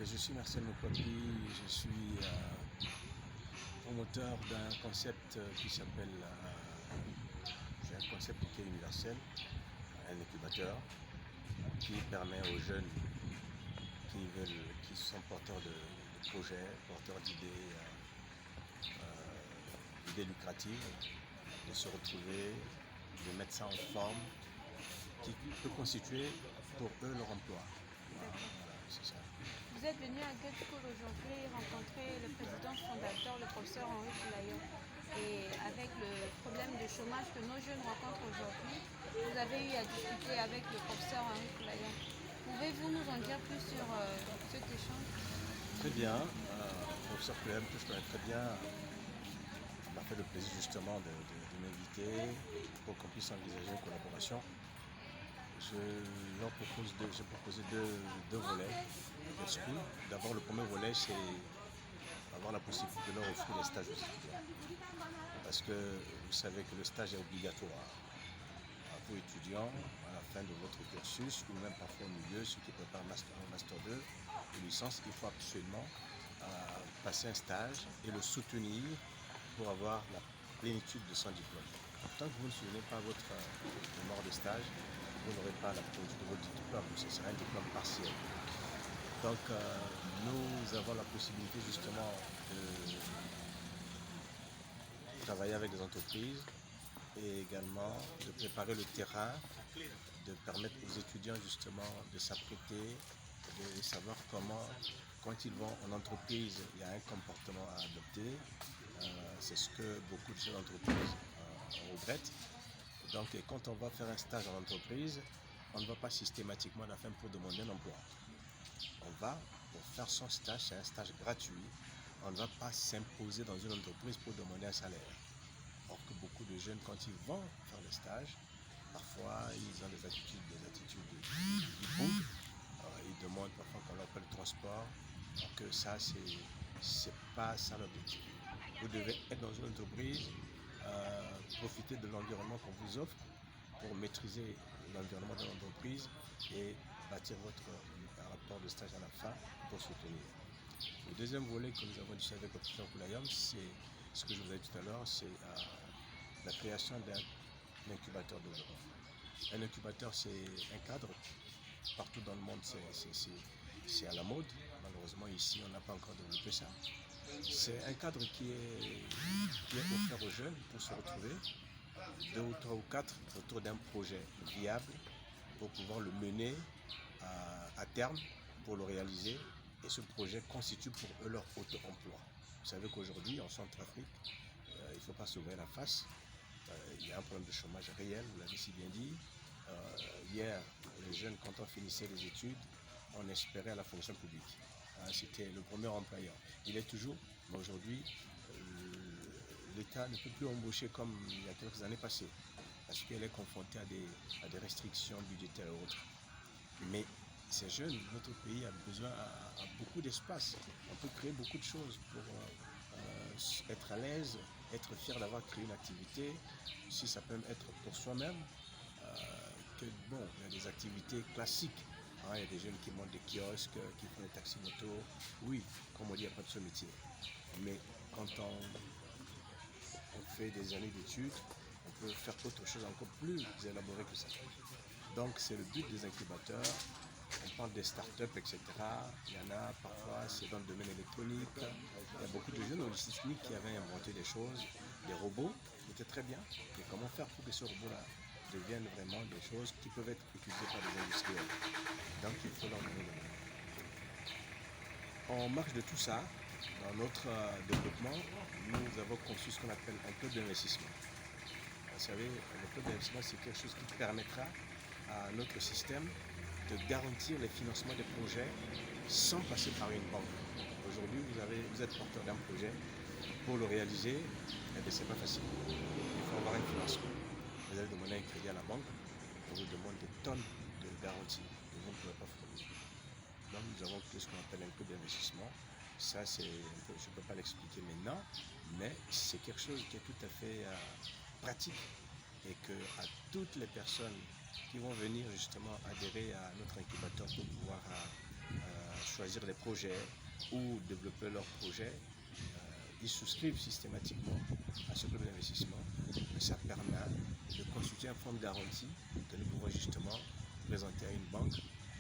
Je suis Marcel Mokopi, je suis promoteur d'un concept qui s'appelle, c'est un concept qui est universel, un incubateur qui permet aux jeunes qui sont porteurs de projets, porteurs d'idées lucratives, de se retrouver, de mettre ça en forme, qui peut constituer pour eux leur emploi. Voilà, c'est ça. Vous êtes venu à Good School aujourd'hui rencontrer le président fondateur, le professeur Henri Poulaillon. Et avec le problème de chômage que nos jeunes rencontrent aujourd'hui, vous avez eu à discuter avec le professeur Henri Poulaillon. Pouvez-vous nous en dire plus sur cet échange? Très bien. Le professeur Poulaillon, que je connais très bien, m'a fait le plaisir justement de m'inviter pour qu'on puisse envisager une collaboration. J'ai proposé deux volets de school. D'abord, le premier volet, c'est avoir la possibilité de leur offrir des stages aux étudiants. Parce que vous savez que le stage est obligatoire à vous étudiants à la fin de votre cursus ou même parfois au milieu, ceux qui préparent un master 2 ou licence, il faut absolument passer un stage et le soutenir pour avoir la plénitude de son diplôme. Tant que vous ne soutenez pas votre mémoire de stage, vous n'aurez pas la plénitude de votre diplôme, ce sera un diplôme partiel. Donc nous avons la possibilité justement de travailler avec des entreprises et également de préparer le terrain, de permettre aux étudiants justement de s'apprêter, de savoir comment, quand ils vont en entreprise, il y a un comportement à adopter. C'est ce que beaucoup de jeunes entreprises regrettent. Donc quand on va faire un stage en entreprise, on ne va pas systématiquement à la fin pour demander un emploi. On va pour faire son stage, c'est un stage gratuit. On ne va pas s'imposer dans une entreprise pour demander un salaire. Or que beaucoup de jeunes, quand ils vont faire le stage, parfois ils ont des attitudes ils bougent. Ils demandent parfois qu'on leur paie le transport. Alors que ça, c'est pas ça l'objectif. Vous devez être dans une entreprise, profiter de l'environnement qu'on vous offre pour maîtriser l'environnement de l'entreprise et bâtir votre rapport de stage à la fin pour soutenir. Le deuxième volet que nous avons discuté avec le professeur Poulaillon, c'est ce que je vous ai dit tout à l'heure, c'est la création d'un incubateur de développement. Un incubateur, c'est un cadre. Partout dans le monde, c'est à la mode. Malheureusement, ici, on n'a pas encore développé ça. C'est un cadre qui est offert aux jeunes pour se retrouver, 2 ou 3 ou 4 autour d'un projet viable pour pouvoir le mener à terme, pour le réaliser. Et ce projet constitue pour eux leur auto-emploi. Vous savez qu'aujourd'hui, en Centrafrique, il ne faut pas s'ouvrir la face. Il y a un problème de chômage réel, vous l'avez si bien dit. Hier, les jeunes, quand on finissait les études, on espérait à la fonction publique. C'était le premier employeur. Il est toujours, mais aujourd'hui, l'État ne peut plus embaucher comme il y a quelques années passées, parce qu'elle est confrontée à des restrictions budgétaires et autres. Mais ces jeunes, notre pays a besoin à beaucoup d'espace. On peut créer beaucoup de choses pour être à l'aise, être fier d'avoir créé une activité. Si ça peut être pour soi-même, il y a des activités classiques. Il y a des jeunes qui montent des kiosques, qui font des taxis moto. Oui, comme on dit, il n'y a pas de ce métier. Mais quand on fait des années d'études, on peut faire autre chose encore plus élaboré que ça. Donc c'est le but des incubateurs. On parle des startups, etc. Il y en a parfois, c'est dans le domaine électronique. Il y a beaucoup de jeunes techniques qui avaient inventé des choses, des robots, qui étaient très bien. Mais comment faire pour que ces robots-là deviennent vraiment des choses qui peuvent être utilisées par des industriels? Donc il faut leur donner des moyens. En marge de tout ça, dans notre développement, nous avons conçu ce qu'on appelle un club d'investissement. Vous savez, le club d'investissement, c'est quelque chose qui permettra à notre système de garantir les financements des projets sans passer par une banque. Aujourd'hui, vous êtes porteur d'un projet. Pour le réaliser, ce n'est pas facile. Il faut avoir un financement. Vous allez demander un crédit à la banque, on vous demande des tonnes de garanties que vous ne pouvez pas fournir. Donc nous avons ce qu'on appelle un club d'investissement. Ça, je ne peux pas l'expliquer maintenant, mais c'est quelque chose qui est tout à fait pratique et que à toutes les personnes qui vont venir justement adhérer à notre incubateur pour pouvoir choisir choisir les projets ou développer leurs projets, ils souscrivent systématiquement à ce club d'investissement. Ça permet de constituer un fonds de garantie que nous pouvons justement présenter à une banque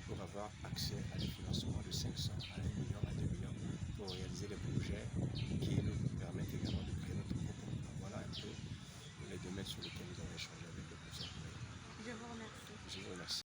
pour avoir accès à des financements de 500 à 1 million à 2 millions pour réaliser les projets qui nous